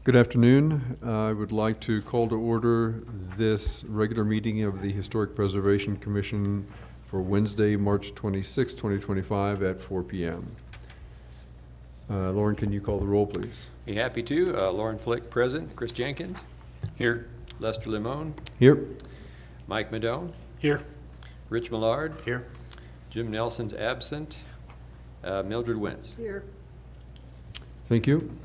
Good afternoon. I would like to call to order this regular meeting of the Historic Preservation Commission for Wednesday, March 26, 2025 at 4 p.m. Lauren, can you call the roll, please? Be happy to. Lauren Flick, present. Chris Jenkins. Here. Lester Limon. Here. Mike Madone. Here. Rich Millard. Here. Jim Nelson's absent. Mildred Wentz. Here. Thank you.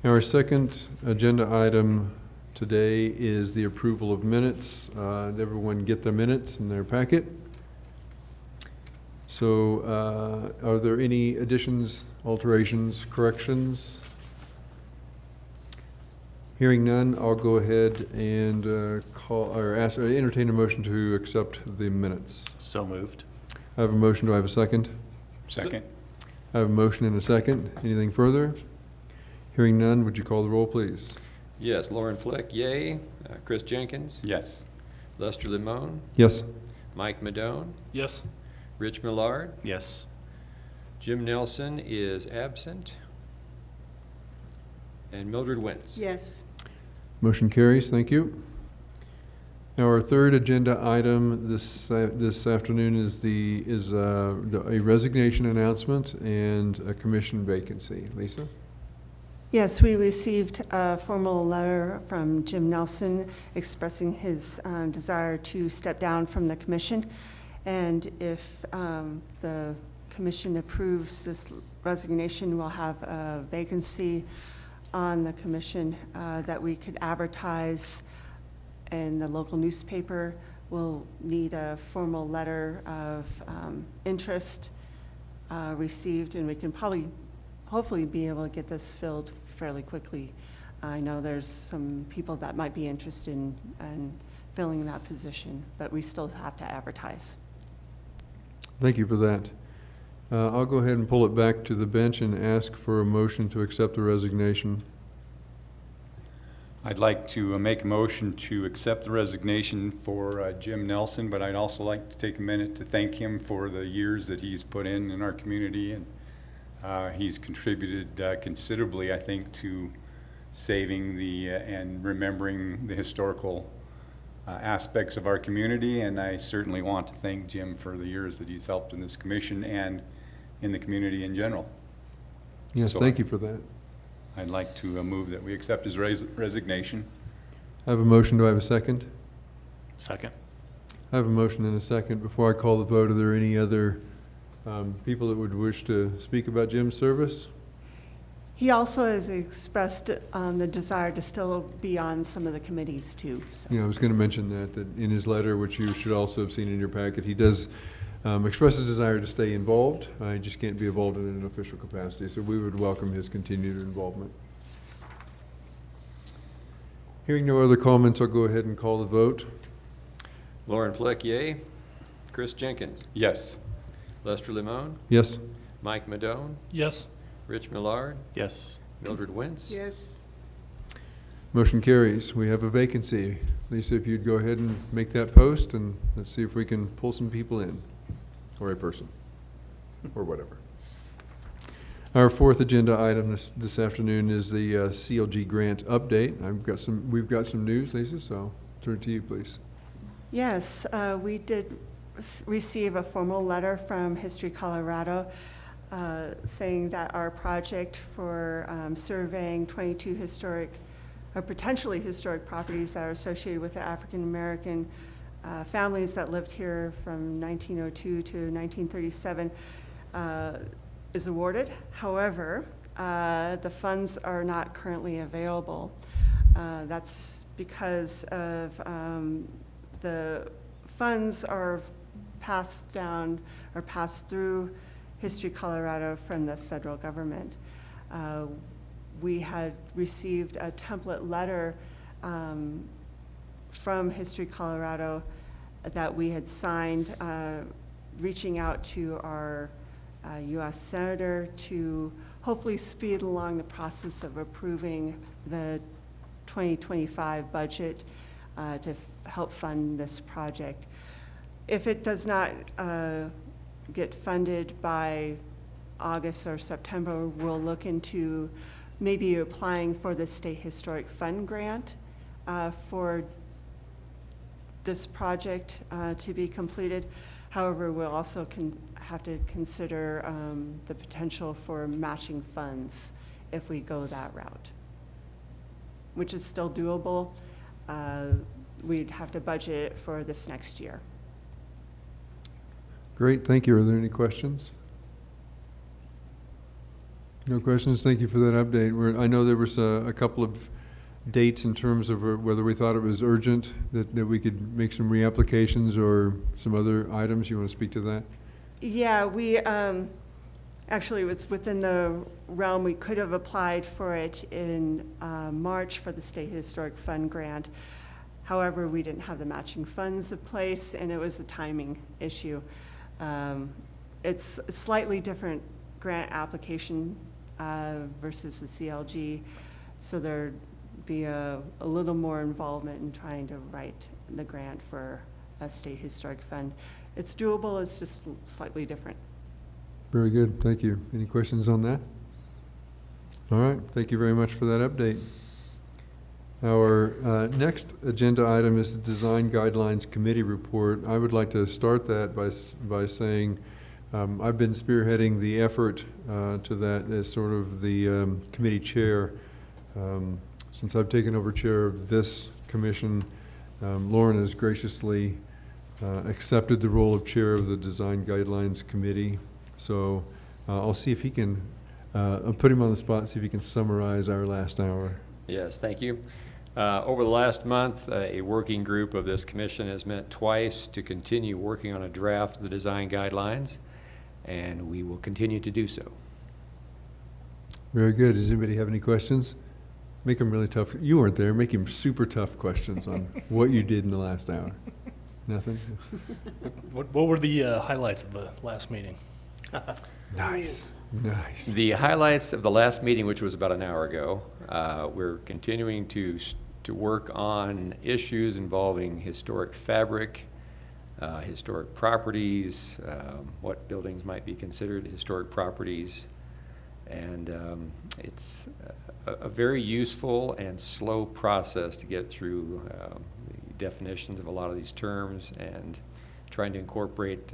Our second agenda item today is the approval of minutes. Did everyone get the minutes in their packet? So are there any additions, alterations, corrections? Hearing none, I'll go ahead and entertain a motion to accept the minutes. So moved. I have a motion. Do I have a second? Second. I have a motion and a second. Anything further? Hearing none, would you call the roll, please? Yes. Lauren Flick, yay. Chris Jenkins. Yes. Lester Limon. Yes. Mike Madone. Yes. Rich Millard. Yes. Jim Nelson is absent. And Mildred Wentz. Yes. Motion carries. Thank you. Now, our third agenda item this afternoon is a resignation announcement and a commission vacancy. Lisa? Yes, we received a formal letter from Jim Nelson expressing his desire to step down from the commission. And if the commission approves this resignation, we'll have a vacancy on the commission that we could advertise in the local newspaper. We'll need a formal letter of interest received, and we can hopefully be able to get this filled fairly quickly. I know there's some people that might be interested in filling that position, but we still have to advertise. Thank you for that. I'll go ahead and pull it back to the bench and ask for a motion to accept the resignation. I'd like to make a motion to accept the resignation for Jim Nelson, but I'd also like to take a minute to thank him for the years that he's put in our community, and he's contributed considerably, I think, to saving and remembering the historical aspects of our community, and I certainly want to thank Jim for the years that he's helped in this commission and in the community in general. Yes, So thank you for that. I'd like to move that we accept his resignation. I have a motion. Do I have a second? Second. I have a motion and a second. Before I call the vote, are there any other people that would wish to speak about Jim's service? He also has expressed the desire to still be on some of the committees too. So. Yeah, I was going to mention that in his letter, which you should also have seen in your packet, he does express a desire to stay involved. He just can't be involved in an official capacity, so we would welcome his continued involvement. Hearing no other comments, I'll go ahead and call the vote. Lauren Flick, yay. Chris Jenkins. Yes. Lester Limon. Yes? Mike Madone. Yes. Rich Millard. Yes. Mildred Wentz. Yes. Motion carries. We have a vacancy. Lisa, if you'd go ahead and make that post, and let's see if we can pull some people in, or a person, or whatever. Our fourth agenda item this afternoon is the CLG grant update. We've got some news, Lisa, so I'll turn it to you, please. Yes, we did receive a formal letter from History Colorado saying that our project for surveying 22 potentially historic properties that are associated with the African American families that lived here from 1902 to 1937 is awarded. However, the funds are not currently available. That's because of the funds are passed down or passed through History Colorado from the federal government. We had received a template letter from History Colorado that we had signed, reaching out to our U.S. Senator to hopefully speed along the process of approving the 2025 budget to help fund this project. If it does not get funded by August or September, we'll look into maybe applying for the State Historic Fund grant for this project to be completed. However, we'll also have to consider the potential for matching funds if we go that route, which is still doable. We'd have to budget for this next year. Great, thank you. Are there any questions? No questions? Thank you for that update. I know there was a couple of dates in terms of whether we thought it was urgent, that we could make some reapplications or some other items. You want to speak to that? Yeah, we, actually it was within the realm. We could have applied for it in March for the State Historic Fund grant. However, we didn't have the matching funds in place, and it was a timing issue. It's a slightly different grant application versus the CLG, so there'd be a little more involvement in trying to write the grant for a State Historic Fund. It's doable, it's just slightly different. Very good, thank you. Any questions on that? All right, thank you very much for that update. Our next agenda item is the Design Guidelines Committee report. I would like to start that by saying I've been spearheading the effort to that as sort of the committee chair. Since I've taken over chair of this commission, Lauren has graciously accepted the role of chair of the Design Guidelines Committee. So I'll see if he can, I'll put him on the spot, see if he can summarize our last hour. Yes, thank you. Over the last month, a working group of this commission has met twice to continue working on a draft of the design guidelines, and we will continue to do so. Very good. Does anybody have any questions? Make them really tough. You weren't there. Make him super tough questions on what you did in the last hour. Nothing? What were the highlights of the last meeting? Nice. Nice. The highlights of the last meeting, which was about an hour ago, we're continuing to work on issues involving historic fabric, historic properties, what buildings might be considered historic properties. And it's a very useful and slow process to get through the definitions of a lot of these terms and trying to incorporate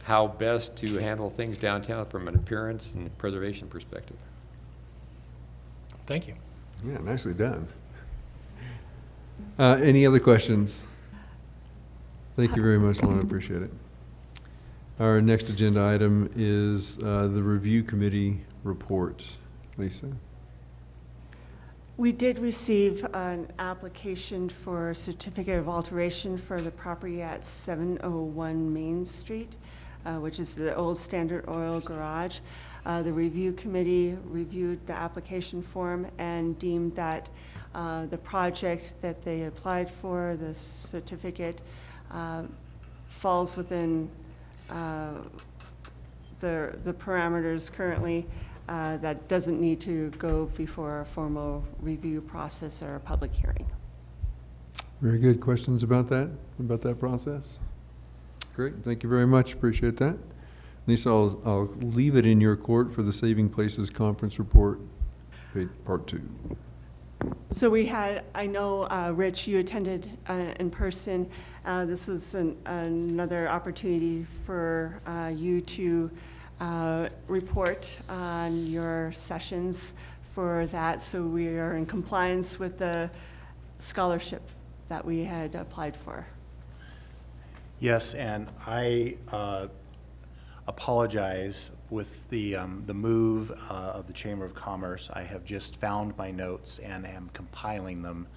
how best to handle things downtown from an appearance and preservation perspective. Thank you. Yeah, nicely done. Any other questions? Thank you very much, Lorna. Appreciate it. Our next agenda item is the review committee report. Lisa? We did receive an application for a certificate of alteration for the property at 701 Main Street, which is the old Standard Oil garage. The review committee reviewed the application form and deemed that the project that they applied for, the certificate, falls within the parameters currently. That doesn't need to go before a formal review process or a public hearing. Very good. Questions about that process? Great. Thank you very much. Appreciate that. Lisa, I'll leave it in your court for the Saving Places Conference Report, Part 2. So we had, I know, Rich, you attended in person. This was another opportunity for you to report on your sessions for that. So we are in compliance with the scholarship that we had applied for. Yes, and I apologize with the move of the Chamber of Commerce. I have just found my notes and am compiling them.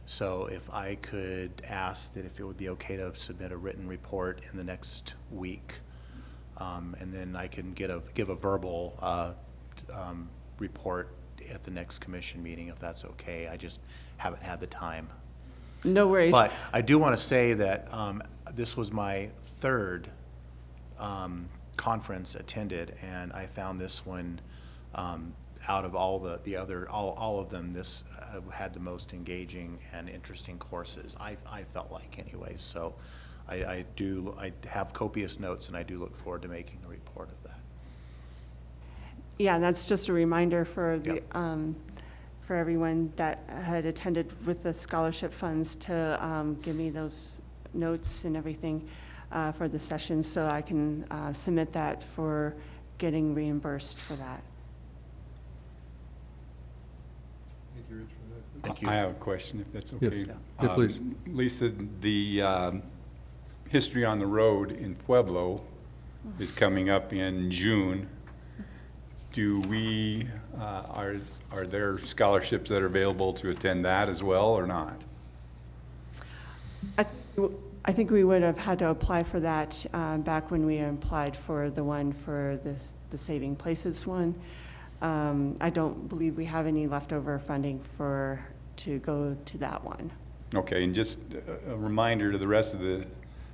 So if I could ask that if it would be okay to submit a written report in the next week, and then I can give a verbal report at the next commission meeting, if that's okay. I just haven't had the time. No worries. But I do want to say that this was my third conference attended, and I found this one, out of all the other, all of them, this had the most engaging and interesting courses, I felt like anyways. So I have copious notes, and I do look forward to making a report of that. Yeah, and that's just a reminder for the, Yep. for everyone that had attended with the scholarship funds to give me those notes and everything for the session, so I can submit that for getting reimbursed for that. Thank you, Rich, for that. Thank you. I have a question, if that's Yes. okay. Yeah, please. Lisa, the History on the Road in Pueblo is coming up in June. Do we, are there scholarships that are available to attend that as well, or not? I think we would have had to apply for that back when we applied for the one for the Saving Places one. I don't believe we have any leftover funding to go to that one. Okay, and just a reminder to the rest of the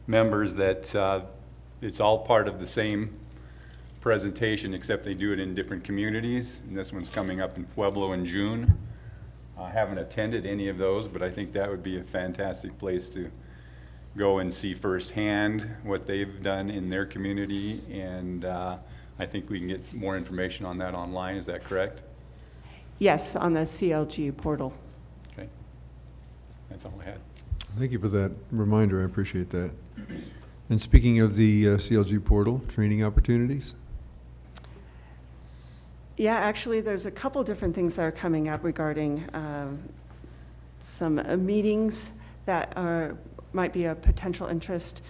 members that it's all part of the same presentation, except they do it in different communities, and this one's coming up in Pueblo in June. I haven't attended any of those, but I think that would be a fantastic place to go and see firsthand what they've done in their community, and I think we can get more information on that online. Is that correct? Yes, on the CLG portal. Okay, that's all I had. Thank you for that reminder, I appreciate that. And speaking of the CLG portal, training opportunities? Yeah, actually, there's a couple different things that are coming up regarding some meetings that might be of potential interest.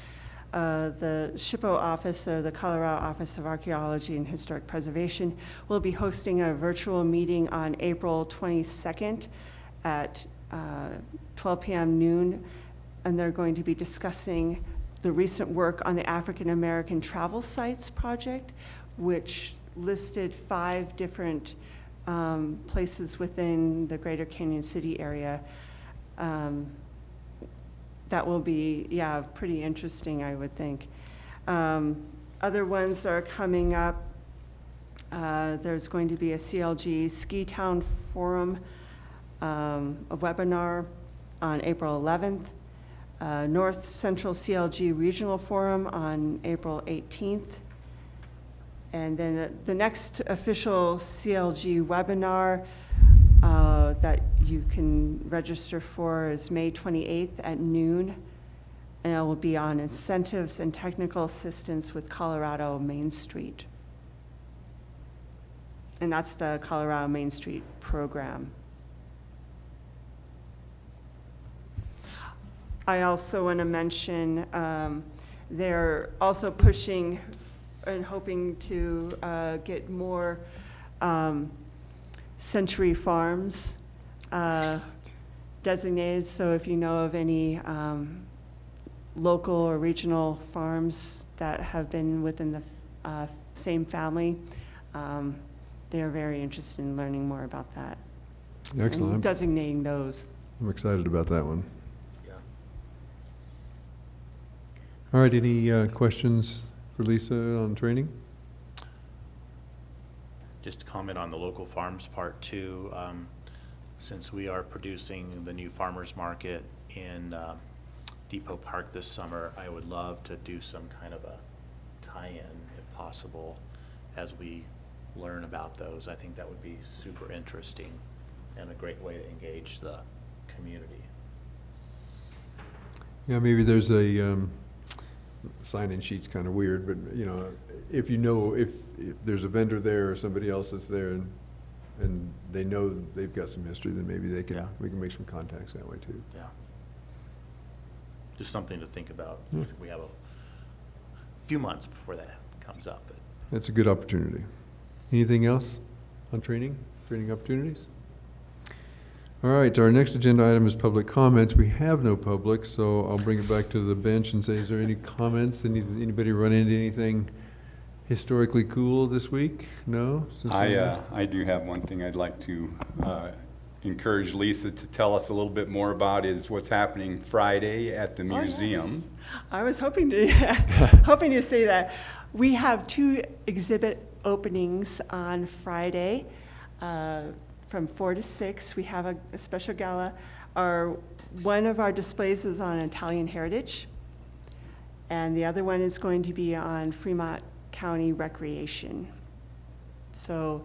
The SHPO office, or the Colorado Office of Archaeology and Historic Preservation, will be hosting a virtual meeting on April 22nd at 12 p.m. noon, and they're going to be discussing the recent work on the African American Travel Sites project, which listed 5 different places within the Greater Canyon City area. That will be, yeah, pretty interesting, I would think. Other ones that are coming up, there's going to be a CLG Ski Town Forum, a webinar on April 11th, North Central CLG Regional Forum on April 18th, and then the next official CLG webinar that you can register for is May 28th at noon, and it will be on incentives and technical assistance with Colorado Main Street. And that's the Colorado Main Street program. I also want to mention they're also pushing and hoping to get more Century Farms designated. So if you know of any local or regional farms that have been within the same family, they're very interested in learning more about that. And Excellent. designating those. I'm excited about that one. Yeah. All right, any questions for Lisa on training? Just to comment on the local farms part too, since we are producing the new farmers market in Depot Park this summer, I would love to do some kind of a tie-in if possible as we learn about those. I think that would be super interesting and a great way to engage the community. Yeah, maybe there's a sign-in sheet's kind of weird, but you know, if there's a vendor there or somebody else that's there and they know they've got some history, then maybe they can, Yeah. we can make some contacts that way too. Yeah. Just something to think about. Yeah. We have a few months before that comes up, but That's a good opportunity. Anything else on training opportunities? All right, our next agenda item is public comments. We have no public, so I'll bring it back to the bench and say, is there any comments? Anybody run into anything historically cool this week? No? Since we're- I do have one thing I'd like to encourage Lisa to tell us a little bit more about, is what's happening Friday at the Oh, museum. yes. I was hoping to, hoping to say that. We have 2 exhibit openings on Friday from 4 to 6. We have a special gala. One of our displays is on Italian heritage, and the other one is going to be on Fremont County Recreation. So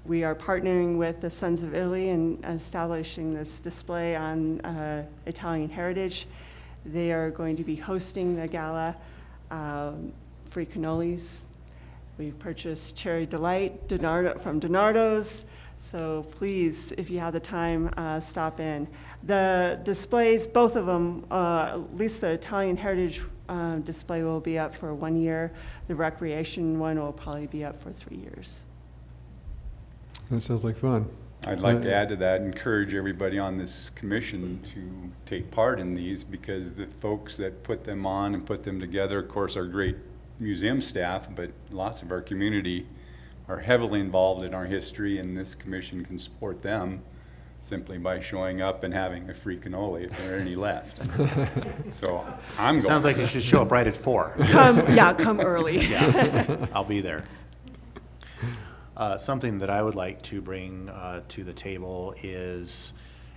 we are partnering with the Sons of Italy and establishing this display on Italian heritage. They are going to be hosting the gala, free cannolis. We purchased Cherry Delight from Donardo's. So please, if you have the time, stop in. The displays, both of them, at least the Italian heritage display will be up for 1 year. The recreation one will probably be up for 3 years. That sounds like fun. I'd like to add to that, encourage everybody on this commission to take part in these, because the folks that put them on and put them together, of course, are great museum staff, but lots of our community are heavily involved in our history, and this commission can support them simply by showing up and having a free cannoli if there are any left. So I'm going. Sounds like you should show up right at 4. Come early. Yeah, I'll be there. Something that I would like to bring to the table is,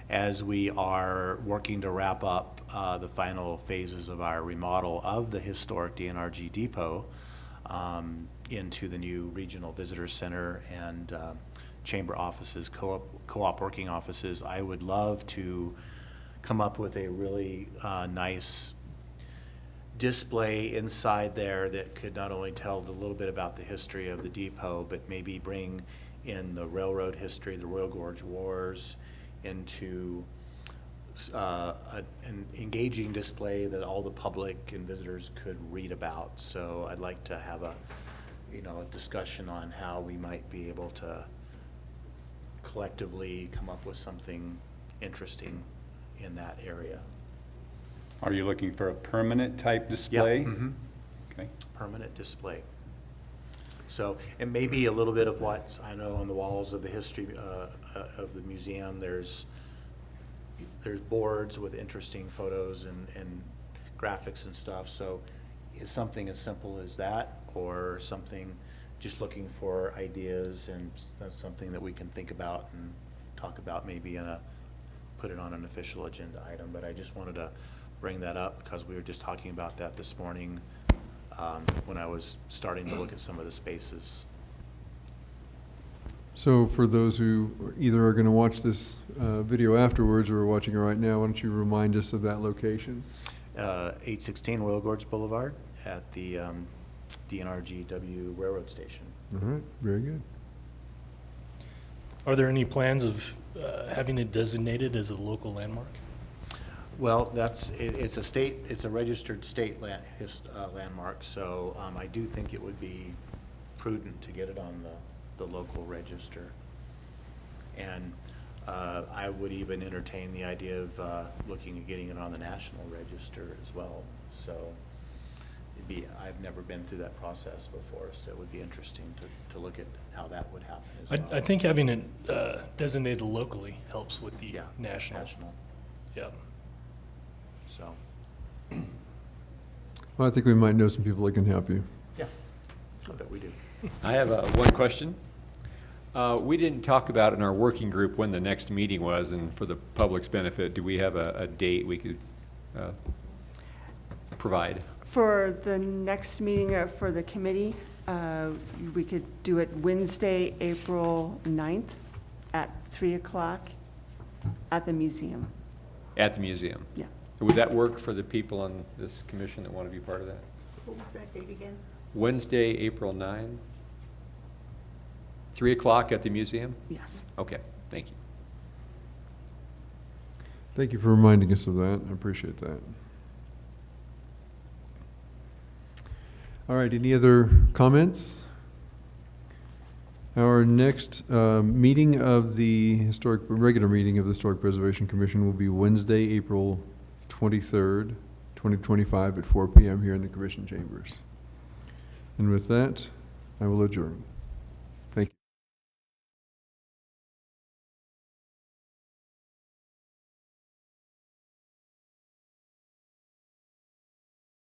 as we are working to wrap up the final phases of our remodel of the historic DNRG depot into the new regional visitor center and chamber offices, co-op working offices, I would love to come up with a really nice display inside there that could not only tell a little bit about the history of the depot, but maybe bring in the railroad history, the Royal Gorge Wars, into an engaging display that all the public and visitors could read about. So I'd like to have a discussion on how we might be able to collectively come up with something interesting in that area. Are you looking for a permanent type display? Yep. Mhm. Okay. Permanent display. So it may be a little bit of what I know on the walls of the history of the museum. There's boards with interesting photos and graphics and stuff. So is something as simple as that, or something just looking for ideas, and that's something that we can think about and talk about, maybe put it on an official agenda item. But I just wanted to bring that up because we were just talking about that this morning when I was starting to look at some of the spaces. So for those who either are going to watch this video afterwards or are watching it right now, why don't you remind us of that location? 816 Royal Gorge Boulevard at the DNRGW Railroad Station. All right, very good. Are there any plans of having it designated as a local landmark? Well, it's a registered state landmark, so I do think it would be prudent to get it on the local register. And I would even entertain the idea of looking at getting it on the national register as well. So I've never been through that process before, so it would be interesting to look at how that would happen as well. I think having it designated locally helps with the national. Yeah. So, Well, I think we might know some people that can help you. yeah, I bet we do. I have one question. We didn't talk about in our working group when the next meeting was, and for the public's benefit, do we have a date we could provide? For the next meeting for the committee, we could do it Wednesday, April 9th at 3 o'clock at the museum. At the museum? Yeah. Would that work for the people on this commission that want to be part of that? What was that date again? Wednesday, April 9, 3 o'clock at the museum? Yes. Okay, thank you. Thank you for reminding us of that. I appreciate that. All right, any other comments? Our next meeting of the regular meeting of the Historic Preservation Commission will be Wednesday, April 23rd, 2025 at 4 p.m. here in the Commission chambers. And with that, I will adjourn.